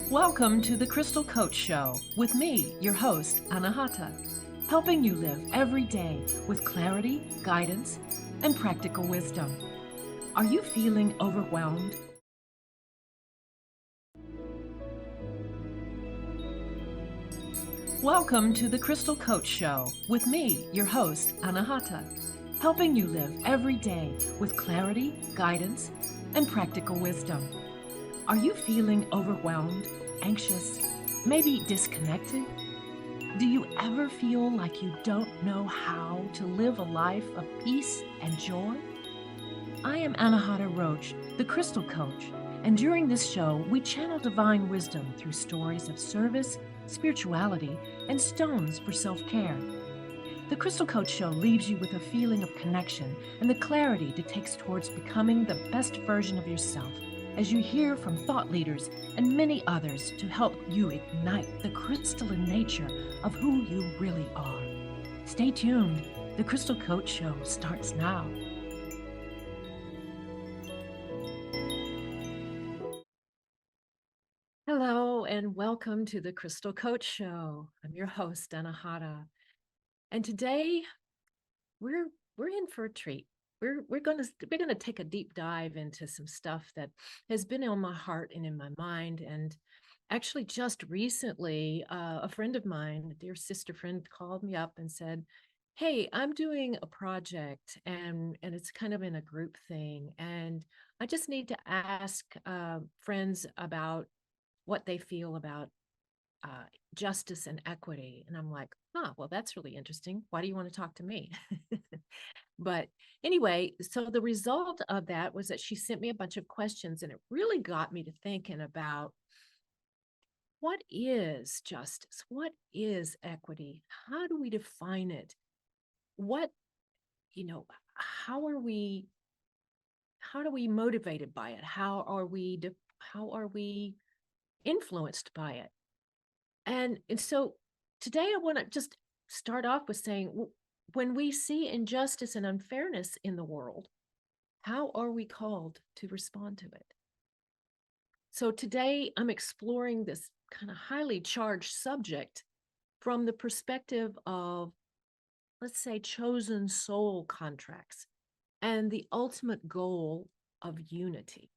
Welcome to the Crystal Coach Show with me, your host, Anahata, helping you live every day with clarity, guidance, and practical wisdom. Are you feeling overwhelmed? Welcome to the Crystal Coach Show with me, your host, Anahata, helping you live every day with clarity, guidance, and practical wisdom. Are you feeling overwhelmed, anxious, maybe disconnected? Do you ever feel like you don't know how to live a life of peace and joy? I am Anahata Roach, the Crystal Coach, and during this show, we channel divine wisdom through stories of service, spirituality, and stones for self-care. The Crystal Coach Show leaves you with a feeling of connection and the clarity that takes towards becoming the best version of yourself as you hear from thought leaders and many others to help you ignite the crystalline nature of who you really are. Stay tuned. The Crystal Coach Show starts now. Hello and welcome to the Crystal Coach Show. I'm your host, Anahata. And today we're in for a treat. We're gonna take a deep dive into some stuff that has been on my heart and in my mind. And actually, just recently, a friend of mine, a dear sister friend, called me up and said, "Hey, I'm doing a project, and it's kind of in a group thing, and I just need to ask friends about what they feel about justice and equity." And I'm like, well, that's really interesting. Why do you want to talk to me? But anyway, so the result of that was that she sent me a bunch of questions, and it really got me to thinking about what is justice? What is equity? How do we define it? What, how are we motivated by it? How are we influenced by it? And so today I want to just start off with saying, when we see injustice and unfairness in the world, how are we called to respond to it? So today I'm exploring this kind of highly charged subject from the perspective of, let's say, chosen soul contracts and the ultimate goal of unity.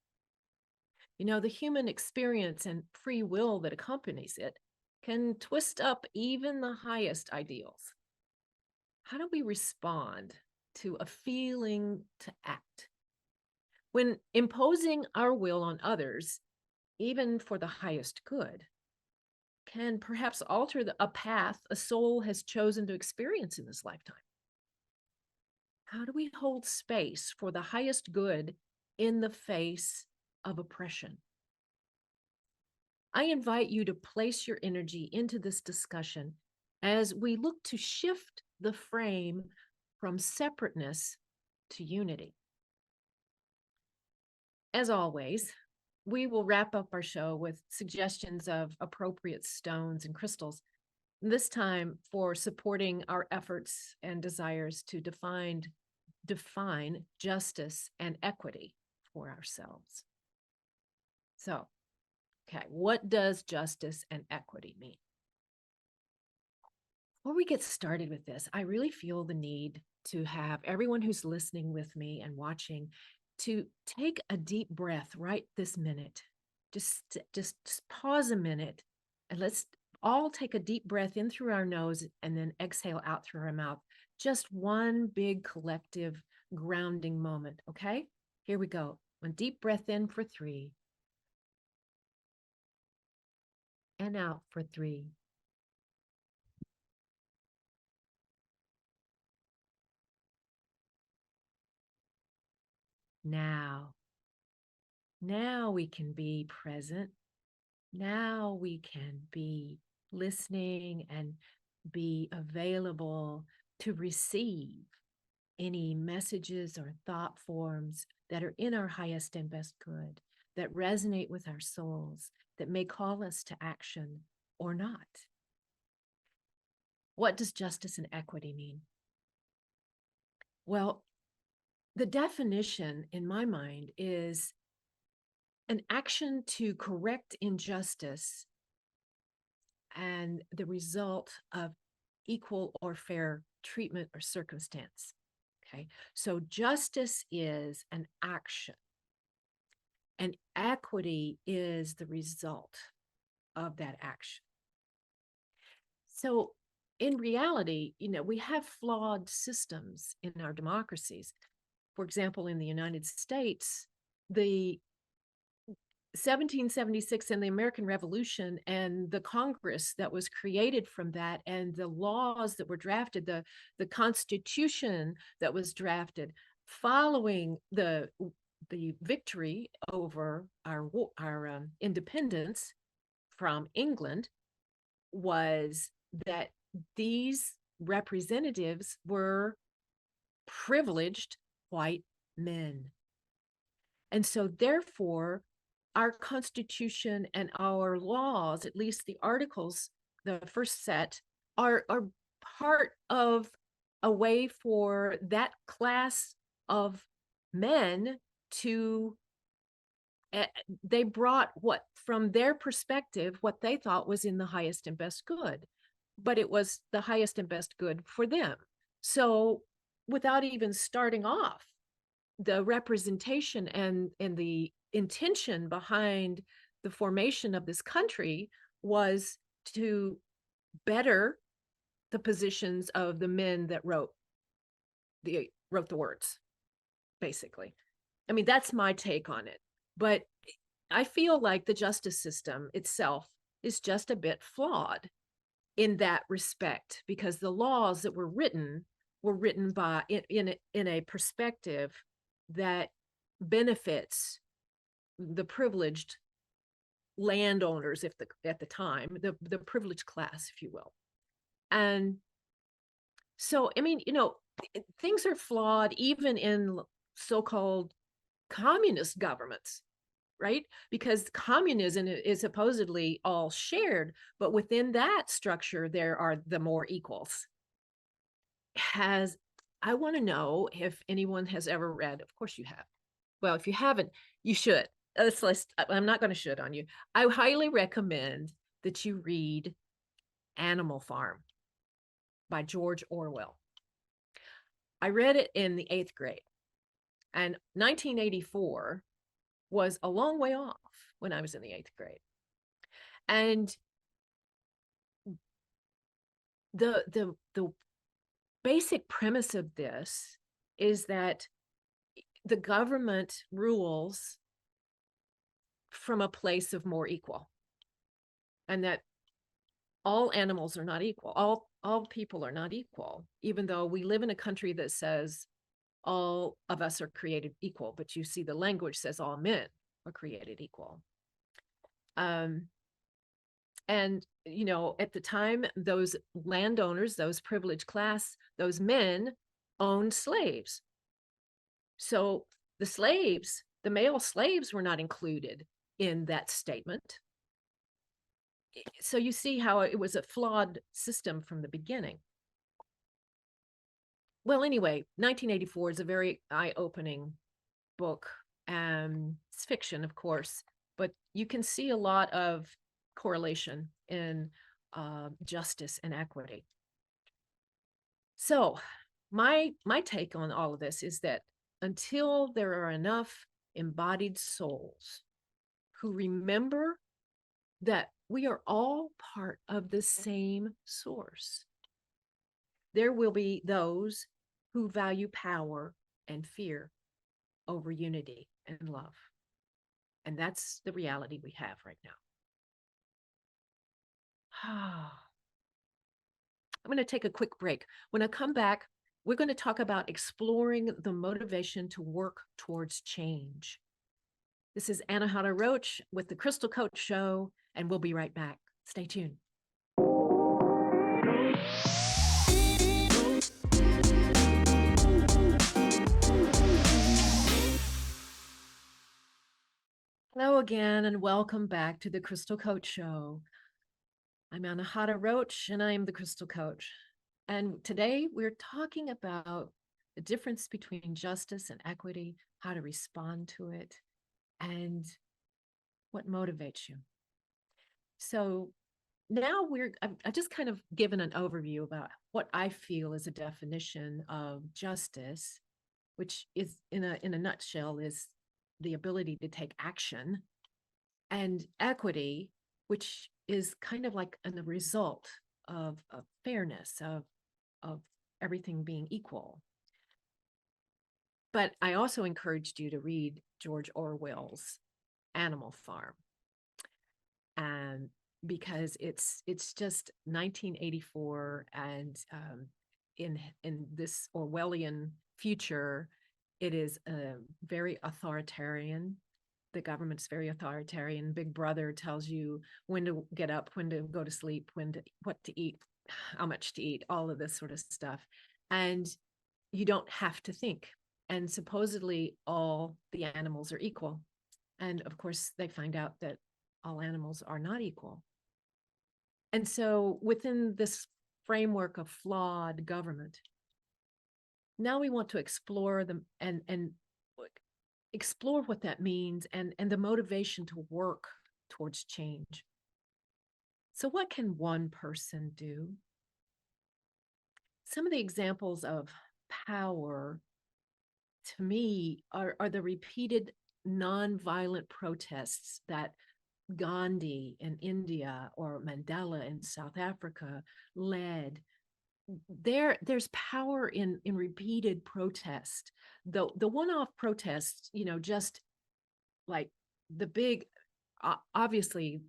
The human experience and free will that accompanies it can twist up even the highest ideals. How do we respond to a feeling to act? When imposing our will on others, even for the highest good, can perhaps alter a path a soul has chosen to experience in this lifetime. How do we hold space for the highest good in the face of oppression? I invite you to place your energy into this discussion as we look to shift the frame from separateness to unity. As always, we will wrap up our show with suggestions of appropriate stones and crystals, this time for supporting our efforts and desires to define justice and equity for ourselves. So, okay, what does justice and equity mean? Before we get started with this, I really feel the need to have everyone who's listening with me and watching to take a deep breath right this minute. Just pause a minute and let's all take a deep breath in through our nose and then exhale out through our mouth. Just one big collective grounding moment, okay? Here we go. One deep breath in for 3. And out for 3. Now we can be present. Now we can be listening and be available to receive any messages or thought forms that are in our highest and best good, that resonate with our souls, that may call us to action or not. What does justice and equity mean? Well, the definition in my mind is an action to correct injustice and the result of equal or fair treatment or circumstance. Okay, so justice is an action, and equity is the result of that action. So, in reality, we have flawed systems in our democracies. For example, in the United States, the 1776 and the American Revolution and the Congress that was created from that and the laws that were drafted, the Constitution that was drafted following the victory over our independence from England was that these representatives were privileged white men. And so, therefore, our Constitution and our laws, at least the articles, the first set, are part of a way for that class of men to, they brought what, from their perspective, what they thought was in the highest and best good, but it was the highest and best good for them. So, without even starting off, the representation and the intention behind the formation of this country was to better the positions of the men that wrote the words, basically. I mean, that's my take on it. But I feel like the justice system itself is just a bit flawed in that respect, because the laws that were written by in a perspective that benefits the privileged landowners, if at the time, the privileged class, if you will. And so, I mean, things are flawed even in so-called communist governments, right? Because communism is supposedly all shared, but within that structure, there are the more equals. I want to know if anyone has ever read, of course you have. Well, if you haven't, you should. I'm not going to shit on you. I highly recommend that you read Animal Farm by George Orwell. I read it in the 8th grade, and 1984 was a long way off when I was in the 8th grade. And the basic premise of this is that the government rules from a place of more equal, and that all animals are not equal. All people are not equal, even though we live in a country that says all of us are created equal. But you see, the language says all men are created equal. And at the time, those landowners, those privileged class, those men owned slaves. So the male slaves were not included in that statement. So you see how it was a flawed system from the beginning. Well, anyway, 1984 is a very eye-opening book. It's fiction, of course, but you can see a lot of correlation in justice and equity. So my take on all of this is that until there are enough embodied souls who remember that we are all part of the same source, there will be those who value power and fear over unity and love. And that's the reality we have right now. I'm going to take a quick break. When I come back, we're going to talk about exploring the motivation to work towards change. This is Anahata Roach with the Crystal Coach Show, and we'll be right back. Stay tuned. Hello again, and welcome back to the Crystal Coach Show. I'm Anahata Roach, and I'm the Crystal Coach. And today we're talking about the difference between justice and equity, how to respond to it, and What motivates you? So now I've just kind of given an overview about what I feel is a definition of justice, which is in a nutshell is the ability to take action, and equity, which is kind of like the result of fairness, of everything being equal. But I also encouraged you to read George Orwell's Animal Farm, and because it's just 1984, and in this Orwellian future, it is very authoritarian. The government's very authoritarian. Big Brother tells you when to get up, when to go to sleep, what to eat, how much to eat, all of this sort of stuff, and you don't have to think. And supposedly all the animals are equal. And of course, they find out that all animals are not equal. And so within this framework of flawed government, now we want to explore them and explore what that means, and the motivation to work towards change. So what can one person do? Some of the examples of power to me are the repeated nonviolent protests that Gandhi in India or Mandela in South Africa led. There's power in repeated protest. The one-off protests, just like the big, obviously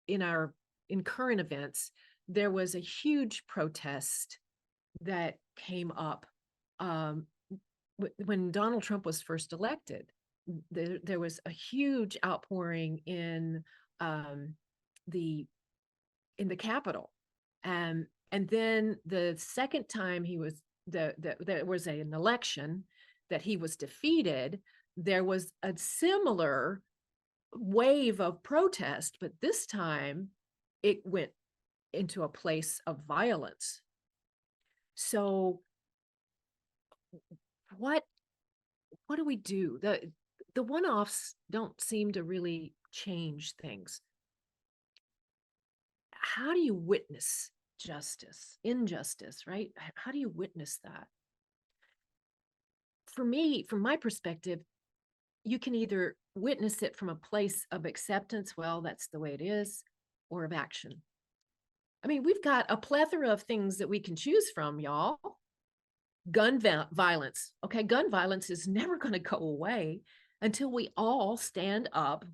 in current events, there was a huge protest that came up um, when Donald Trump was first elected. There was a huge outpouring um, the in the Capitol, and then the second time there was an election that he was defeated. There was a similar wave of protest, but this time it went into a place of violence. So what what do we do? The one-offs don't seem to really change things. How do you witness injustice, right? How do you witness that? For me, from my perspective, you can either witness it from a place of acceptance, well, that's the way it is, or of action. I mean, we've got a plethora of things that we can choose from, y'all. Gun violence. Okay, gun violence is never going to go away until we all stand up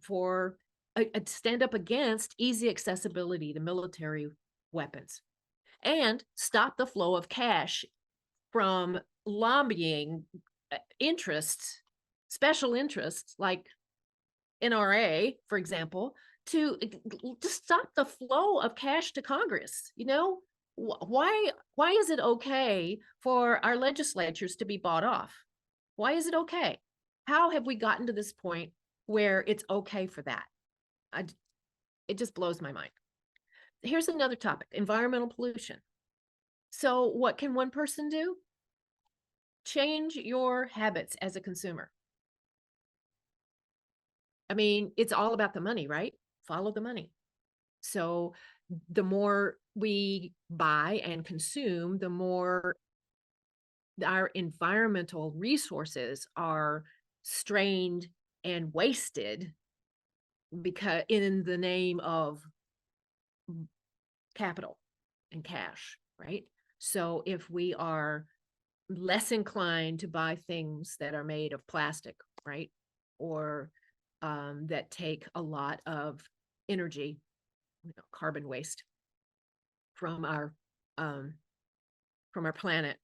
against easy accessibility to military weapons and stop the flow of cash from lobbying interests, special interests like NRA, for example, to stop the flow of cash to Congress. Why is it okay for our legislatures to be bought off? Why is it okay? How have we gotten to this point where it's okay for that? It just blows my mind. Here's another topic: environmental pollution. So what can one person do? Change your habits as a consumer. I mean, it's all about the money, right? Follow the money. So the more we buy and consume, the more our environmental resources are strained and wasted because in the name of capital and cash, right? So if we are less inclined to buy things that are made of plastic, right? Or that take a lot of energy, carbon waste from um, our planet,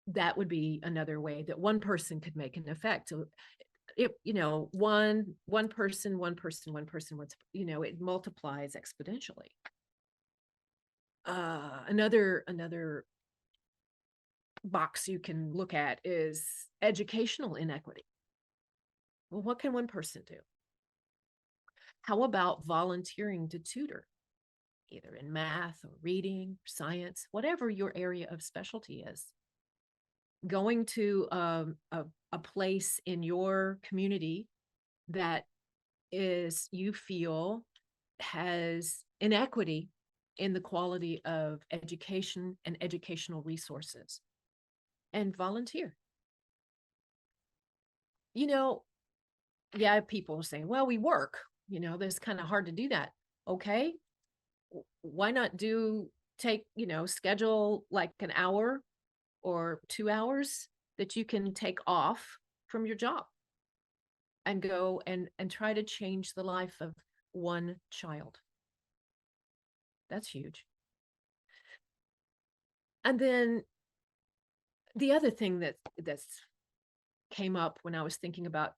that would be another way that one person could make an effect. So it, one person, it multiplies exponentially. Another box you can look at is educational inequity. Well, what can one person do? How about volunteering to tutor, either in math or reading, science, whatever your area of specialty is? Going to a place in your community that is you feel has inequity in the quality of education and educational resources, and volunteer. You know, yeah, people are saying, well, we work, that's kind of hard to do that. Okay. Why not schedule like an hour or 2 hours that you can take off from your job and go and try to change the life of one child. That's huge. And then the other thing that's came up when I was thinking about,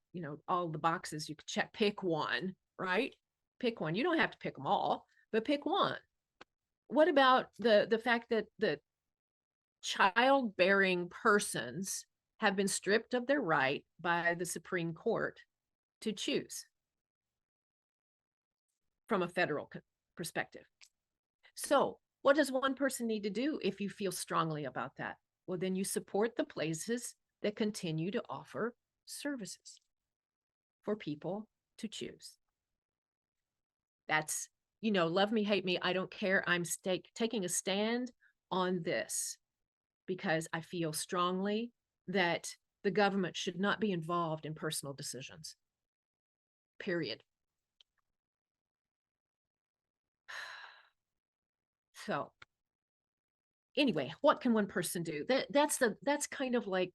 all the boxes you could check, pick one, right? Pick one. You don't have to pick them all, but pick one. What about the fact that the childbearing persons have been stripped of their right by the Supreme Court to choose from a federal perspective? So, what does one person need to do if you feel strongly about that? Well, then you support the places that continue to offer services for people to choose. That's, love me, hate me, I don't care. I'm taking a stand on this because I feel strongly that the government should not be involved in personal decisions. Period. So anyway, what can one person do? That's kind of like,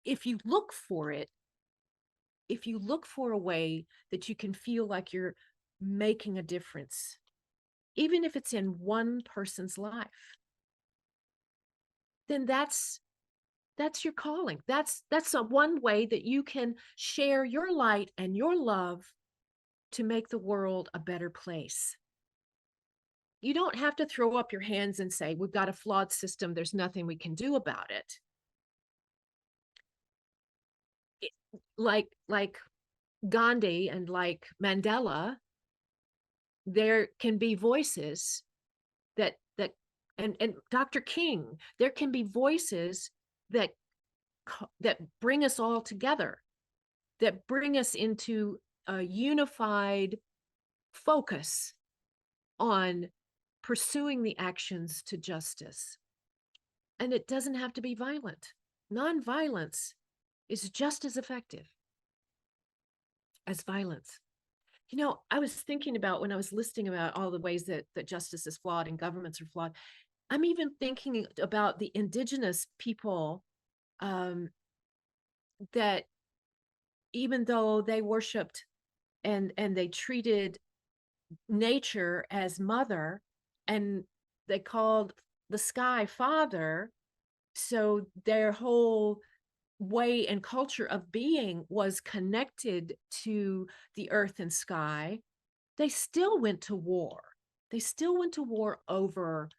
if you look for it, if you look for a way that you can feel like you're making a difference, even if it's in one person's life, then that's your calling. That's a one way that you can share your light and your love to make the world a better place. You don't have to throw up your hands and say, we've got a flawed system, there's nothing we can do about it. Like Gandhi and like Mandela, there can be voices that and Dr. King, there can be voices that bring us all together, that bring us into a unified focus on pursuing the actions to justice. And it doesn't have to be violent. Nonviolence is just as effective as violence. I was thinking about, when I was listing about all the ways that justice is flawed and governments are flawed, I'm even thinking about the indigenous people, that even though they worshiped and they treated nature as mother, and they called the sky father, so their whole way and culture of being was connected to the earth and sky, they still went to war. They still went to war over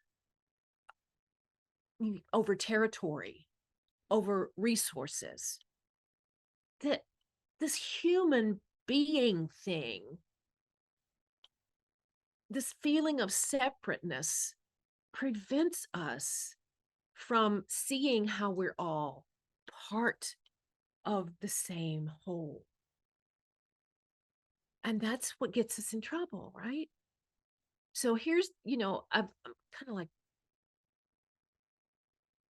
territory, over resources. That this human being thing, this feeling of separateness, prevents us from seeing how we're all part of the same whole. And that's what gets us in trouble, right? So here's, I'm kind of like,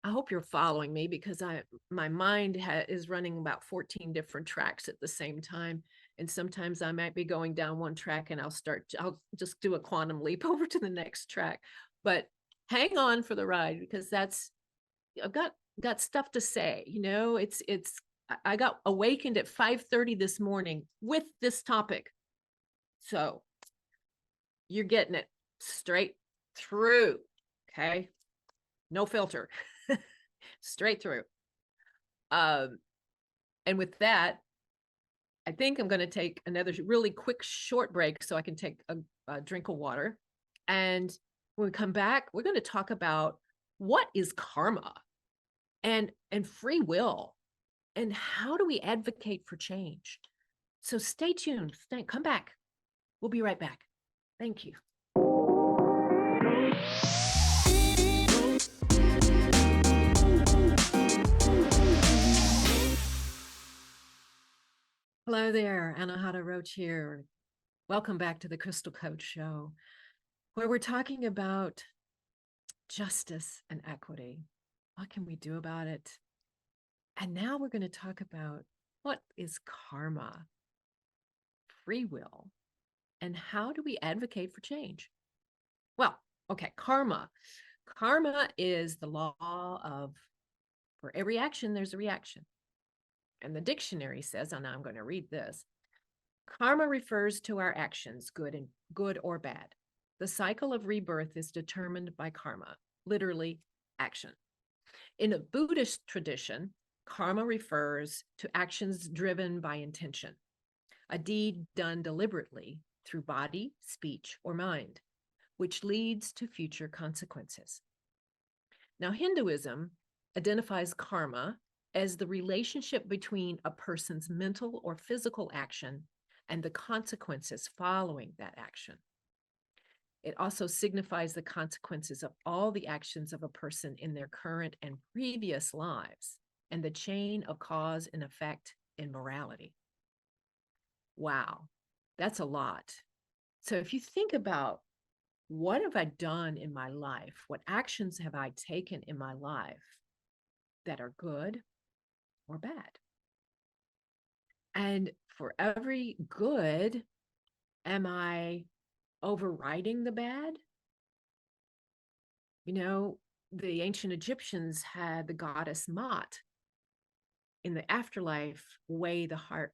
I hope you're following me, because my mind is running about 14 different tracks at the same time. And sometimes I might be going down one track and I'll just do a quantum leap over to the next track. But hang on for the ride, because I've got stuff to say. I got awakened at 5:30 this morning with this topic. So you're getting it straight through. Okay. No filter. Straight through. And with that, I think I'm going to take another really quick short break so I can take a drink of water. And when we come back, we're going to talk about what is karma and free will, and how do we advocate for change. So stay tuned. Come back. We'll be right back. Thank you. Hello there, Anahata Roach here. Welcome back to the Crystal Coach Show, where we're talking about justice and equity. What can we do about it? And now we're going to talk about what is karma, free will, and how do we advocate for change? Well, okay, karma. Karma is the law of for every action, there's a reaction. And the dictionary says, and I'm going to read this. Karma refers to our actions, good or bad. The cycle of rebirth is determined by karma, literally action. In a Buddhist tradition, karma refers to actions driven by intention, a deed done deliberately through body, speech, or mind, which leads to future consequences. Now, Hinduism identifies karma as the relationship between a person's mental or physical action and the consequences following that action. It also signifies the consequences of all the actions of a person in their current and previous lives and the chain of cause and effect in morality. Wow, that's a lot. So if you think about what have I done in my life? What actions have I taken in my life that are good or bad? And for every good, am I overriding the bad? You know, the ancient Egyptians had the goddess Mot in the afterlife weigh the heart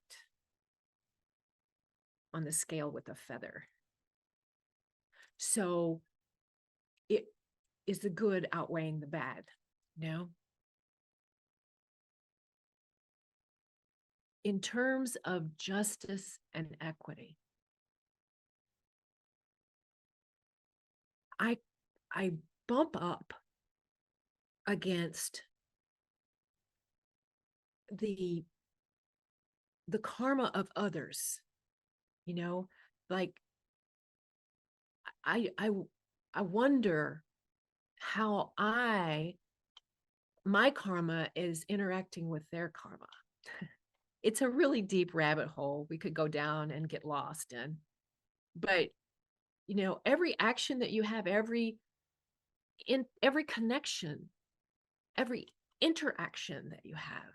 on the scale with a feather. So it is the good outweighing the bad, you know? In terms of justice and equity, I I bump up against the the karma of others, you know, like I I I wonder how my karma is interacting with their karma. It's a really deep rabbit hole we could go down and get lost in. But every action that you have, every connection, every interaction that you have,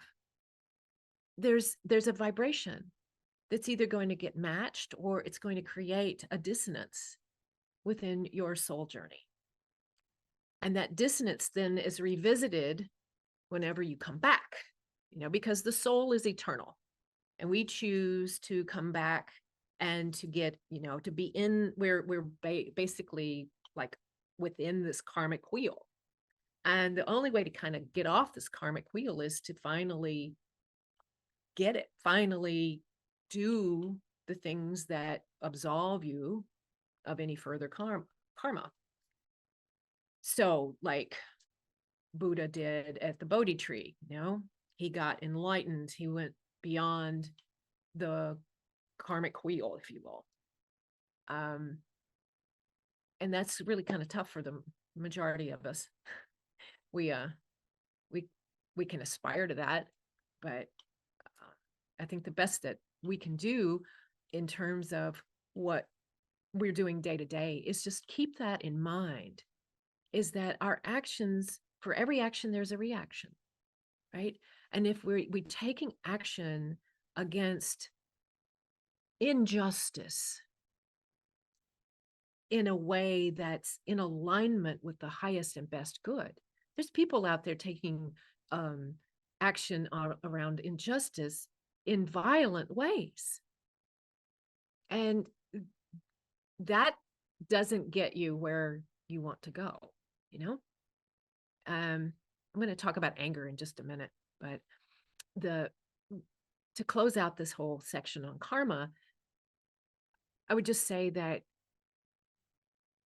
there's a vibration that's either going to get matched or it's going to create a dissonance within your soul journey. And that dissonance then is revisited whenever you come back, because the soul is eternal and we choose to come back and to get, to be in where we're basically like within this karmic wheel. And the only way to kind of get off this karmic wheel is to finally get it, finally do the things that absolve you of any further karma. So, like Buddha did at the Bodhi tree, he got enlightened, he went beyond the karmic wheel, if you will. And that's really kind of tough for the majority of us. We we can aspire to that, but I think the best that we can do in terms of what we're doing day to day is just keep that in mind, is that our actions, for every action there's a reaction, right? And if we're taking action against injustice in a way that's in alignment with the highest and best good, there's people out there taking action around injustice in violent ways, and that doesn't get you where you want to go, you know. I'm going to talk about anger in just a minute, but the to close out this whole section on karma, I would just say that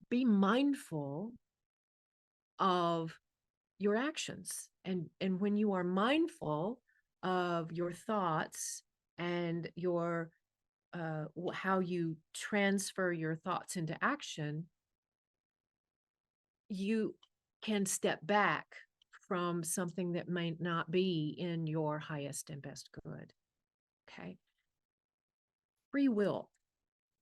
be mindful of your actions, and when you are mindful of your thoughts and your how you transfer your thoughts into action, you can step back from something that might not be in your highest and best good. Okay. free will.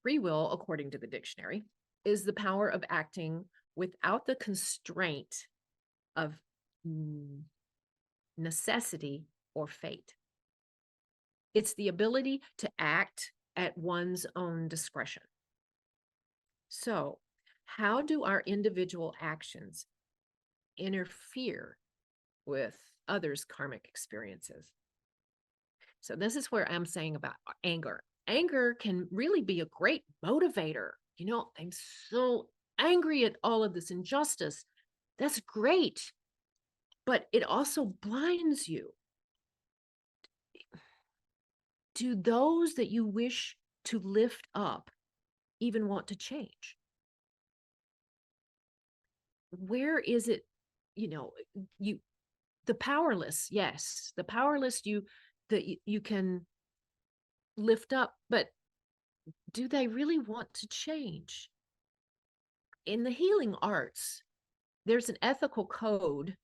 Free will, according to the dictionary, is the power of acting without the constraint of necessity or fate. It's the ability to act at one's own discretion. So, how do our individual actions interfere with others' karmic experiences? So, this is where I'm saying about anger. Anger can really be a great motivator. I'm so angry at all of this injustice. That's great. But it also blinds you. Do those that you wish to lift up even want to change? Where is it, you the powerless, yes, the powerless you can lift up, but do they really want to change? In the healing arts, there's an ethical code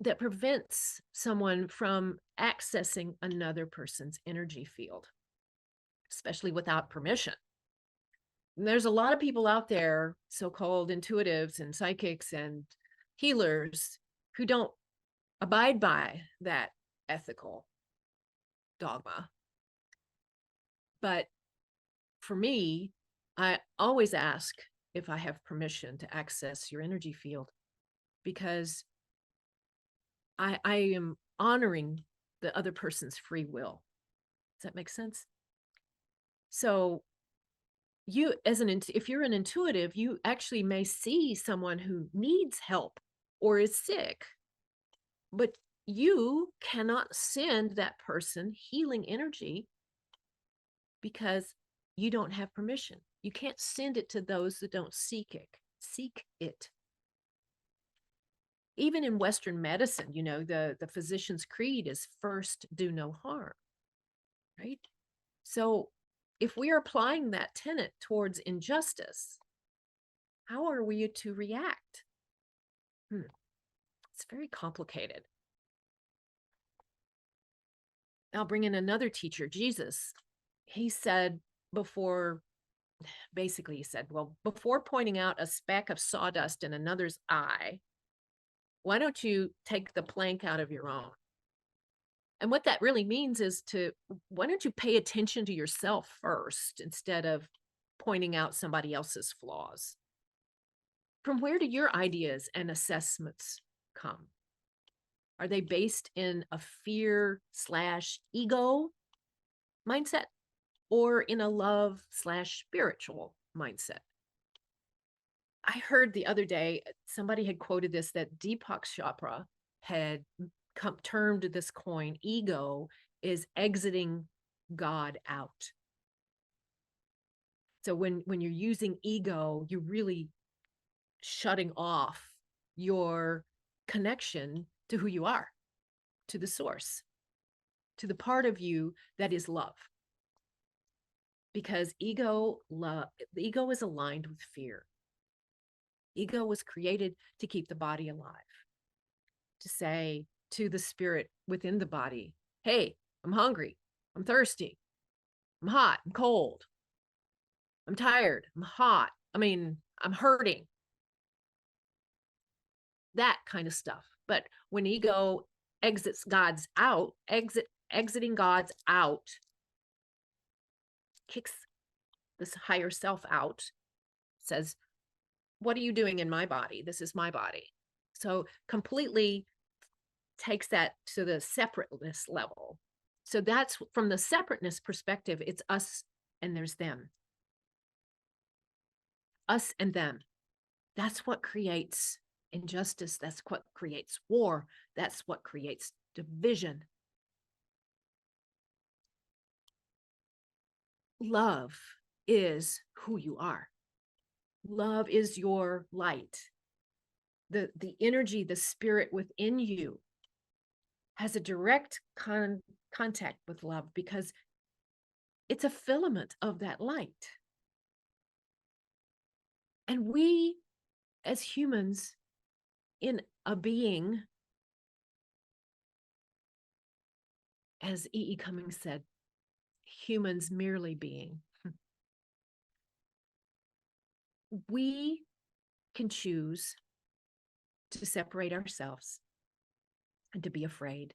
that prevents someone from accessing another person's energy field, especially without permission. And there's a lot of people out there, so-called intuitives and psychics and healers, who don't abide by that ethical dogma. But for me, I always ask if I have permission to access your energy field, because I am honoring the other person's free will. Does that make sense? So you, if you're an intuitive, you actually may see someone who needs help or is sick, but you cannot send that person healing energy because you don't have permission. You can't send it to those that don't seek it. Seek it. Even in Western medicine, the physician's creed is first do no harm, right? So if we are applying that tenet towards injustice, how are we to react? It's very complicated. I'll bring in another teacher, Jesus. He said before pointing out a speck of sawdust in another's eye, why don't you take the plank out of your own? And what that really means is why don't you pay attention to yourself first instead of pointing out somebody else's flaws? From where do your ideas and assessments come? Are they based in a fear/ego mindset, or in a love/spiritual mindset? I heard the other day, somebody had quoted this, that Deepak Chopra had termed this coin, ego is exiting God out. So when you're using ego, you're really shutting off your connection to who you are, to the source, to the part of you that is love. Because the ego is aligned with fear. Ego was created to keep the body alive, to say to the spirit within the body, hey, I'm hungry, I'm thirsty, I'm hot, I'm cold, I'm tired, I'm hot, I'm hurting. That kind of stuff. But when ego exiting God's out, kicks this higher self out, says, what are you doing in my body? This is my body. So completely takes that to the separateness level. So that's from the separateness perspective, it's us and there's them. Us and them. That's what creates injustice. That's what creates war. That's what creates division. Love is who you are. Love is your light. The energy, the spirit within you has a direct contact with love because it's a filament of that light. And we, as humans, in a being, as E.E. Cummings said, humans merely being. We can choose to separate ourselves and to be afraid,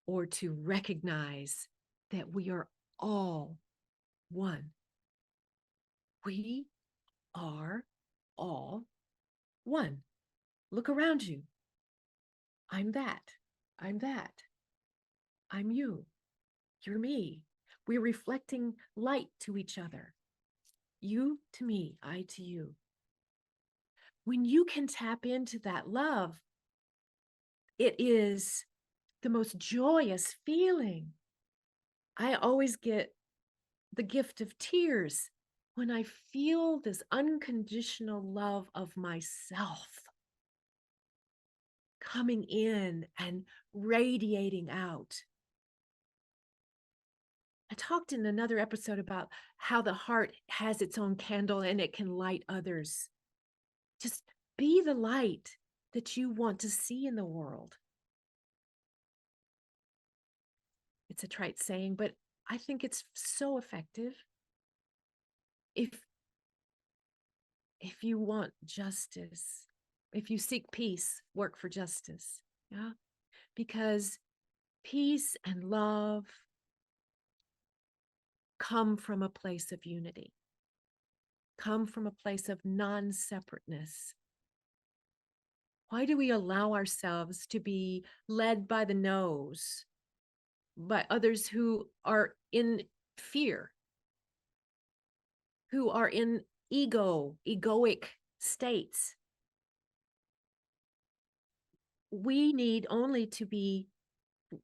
or to recognize that we are all one. We are all one. Look around you. I'm that. I'm that. I'm you. You're me. We're reflecting light to each other. You to me, I to you. When you can tap into that love, it is the most joyous feeling. I always get the gift of tears when I feel this unconditional love of myself coming in and radiating out. I talked in another episode about how the heart has its own candle and it can light others. Just be the light that you want to see in the world. It's a trite saying, but I think it's so effective. If you want justice, if you seek peace, work for justice. Yeah. Because peace and love come from a place of unity, come from a place of non-separateness. Why do we allow ourselves to be led by the nose by others who are in fear, who are in egoic states? We need only to be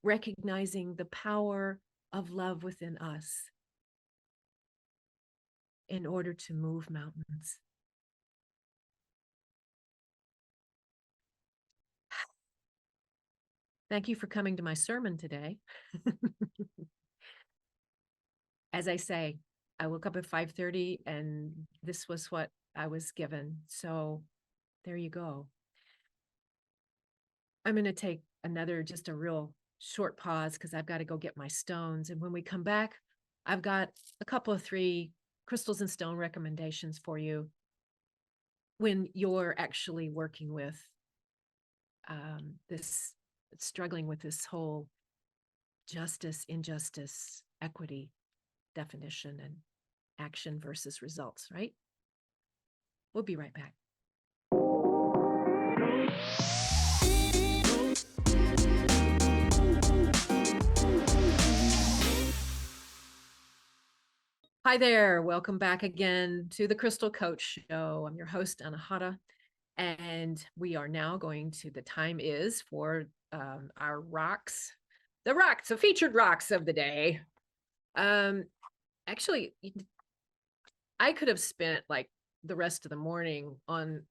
recognizing the power of love within us in order to move mountains. Thank you for coming to my sermon today. As I say, I woke up at 5:30 and this was what I was given. So there you go. I'm going to take just a real short pause because I've got to go get my stones. And when we come back, I've got a couple of 3 crystals and stone recommendations for you when you're actually working with struggling with this whole justice, injustice, equity definition and action versus results, right? We'll be right back. Hi there. Welcome back again to the Crystal Coach Show. I'm your host, Anahata, and we are now the time is for our rocks, the featured rocks of the day. Actually, I could have spent like the rest of the morning on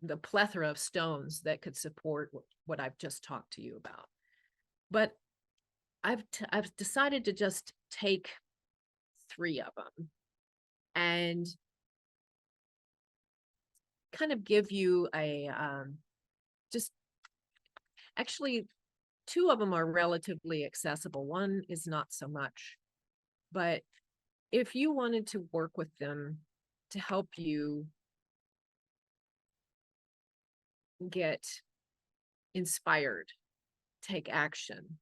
the plethora of stones that could support what I've just talked to you about. But I've decided to just take 3 of them and kind of give you a just actually 2 of them are relatively accessible. One is not so much, but if you wanted to work with them to help you get inspired, take action,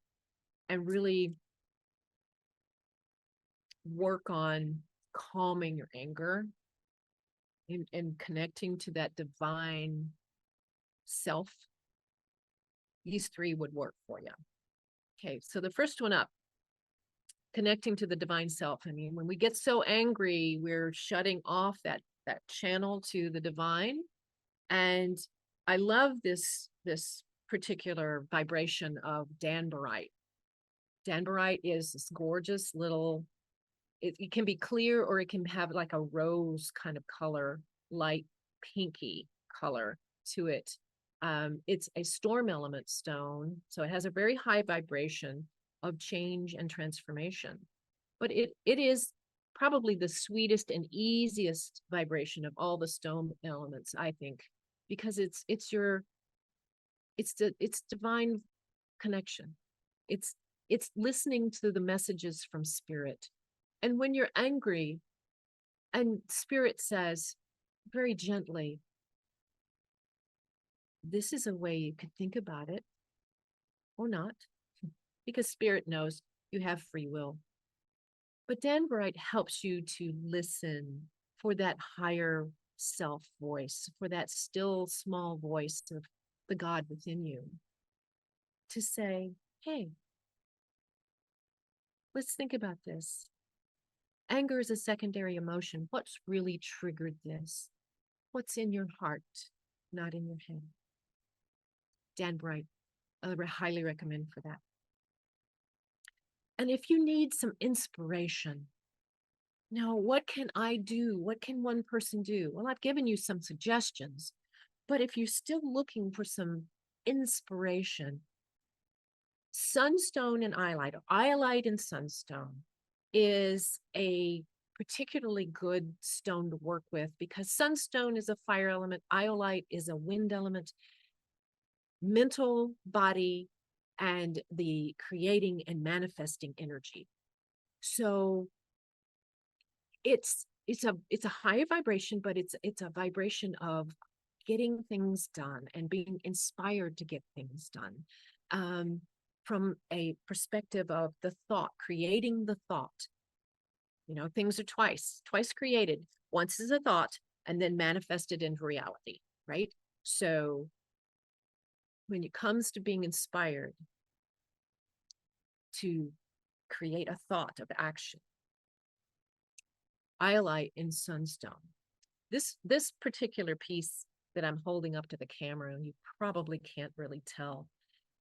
and really work on calming your anger and connecting to that divine self, these 3 would work for you. Okay, so the first one up, connecting to the divine self. I mean, when we get so angry, we're shutting off that channel to the divine. And I love this particular vibration of danbarite. Danbarite is this gorgeous little, it can be clear or it can have like a rose kind of color, light pinky color to it. It's a storm element stone, so it has a very high vibration of change and transformation. But it is probably the sweetest and easiest vibration of all the stone elements, I think, because it's divine connection. It's it's listening to the messages from spirit. And when you're angry and spirit says very gently, this is a way you could think about it or not, because spirit knows you have free will. But Danburite helps you to listen for that higher self voice, for that still small voice of the God within you, to say, hey, let's think about this. Anger is a secondary emotion. What's really triggered this? What's in your heart, not in your head? Danburite, I highly recommend for that. And if you need some inspiration, now what can I do? What can one person do? Well, I've given you some suggestions, but if you're still looking for some inspiration, sunstone and iolite, or iolite and sunstone, is a particularly good stone to work with, because sunstone is a fire element, iolite is a wind element. Mental, body, and the creating and manifesting energy. So it's a higher vibration, but it's a vibration of getting things done and being inspired to get things done, from a perspective of the thought, creating the thought. You know, things are twice created. Once is a thought and then manifested into reality, right? So when it comes to being inspired to create a thought of action, iolite in sunstone. This particular piece that I'm holding up to the camera, and you probably can't really tell,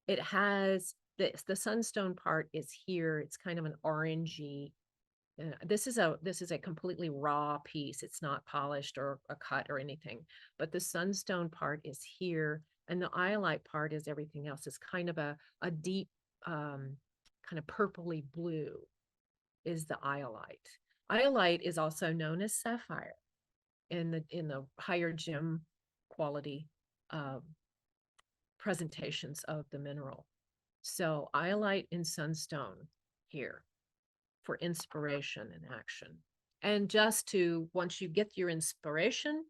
it has the sunstone part is here. It's kind of an orangey. This is a completely raw piece. It's not polished or a cut or anything, but the sunstone part is here, and the iolite part is everything else. It's kind of a deep, kind of purpley blue is the iolite. Iolite is also known as sapphire in the higher gem quality presentations of the mineral. So iolite in sunstone here for inspiration and action. And just to, once you get your inspiration,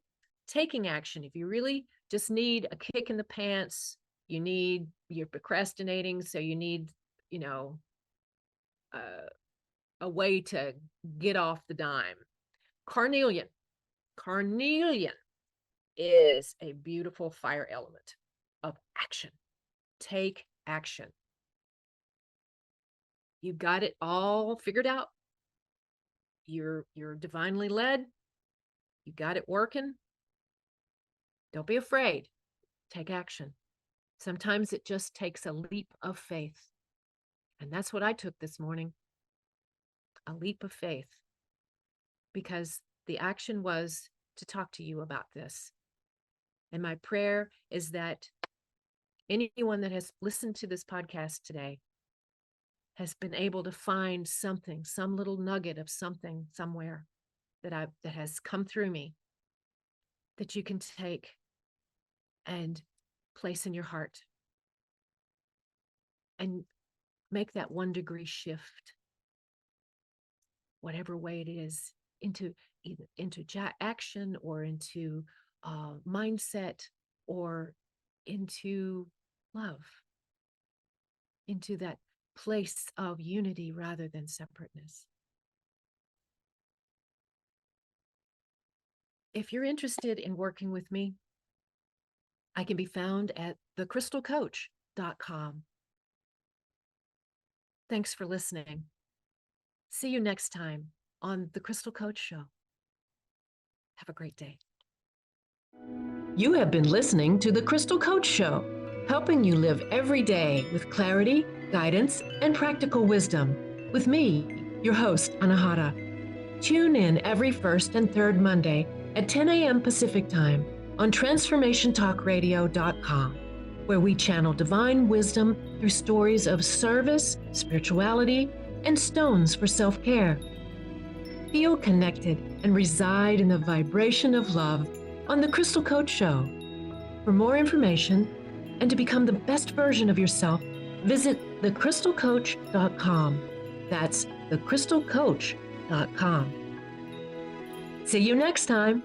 taking action. If you really just need a kick in the pants, you're procrastinating, so you need, a way to get off the dime. Carnelian is a beautiful fire element of action. Take action. You got it all figured out. You're divinely led. You got it working. Don't be afraid. Take action. Sometimes it just takes a leap of faith. And that's what I took this morning. A leap of faith. Because the action was to talk to you about this. And my prayer is that anyone that has listened to this podcast today has been able to find something, some little nugget of something somewhere that has come through me that you can take and place in your heart and make that 1-degree shift, whatever way it is, into action or into mindset or into love, into that place of unity rather than separateness. If you're interested in working with me, I can be found at thecrystalcoach.com. Thanks for listening. See you next time on The Crystal Coach Show. Have a great day. You have been listening to The Crystal Coach Show, helping you live every day with clarity, guidance, and practical wisdom. With me, your host, Anahata. Tune in every first and third Monday at 10 a.m. Pacific Time on TransformationTalkRadio.com, where we channel divine wisdom through stories of service, spirituality, and stones for self-care. Feel connected and reside in the vibration of love on The Crystal Coach Show. For more information and to become the best version of yourself, Visit thecrystalcoach.com. That's thecrystalcoach.com. See you next time.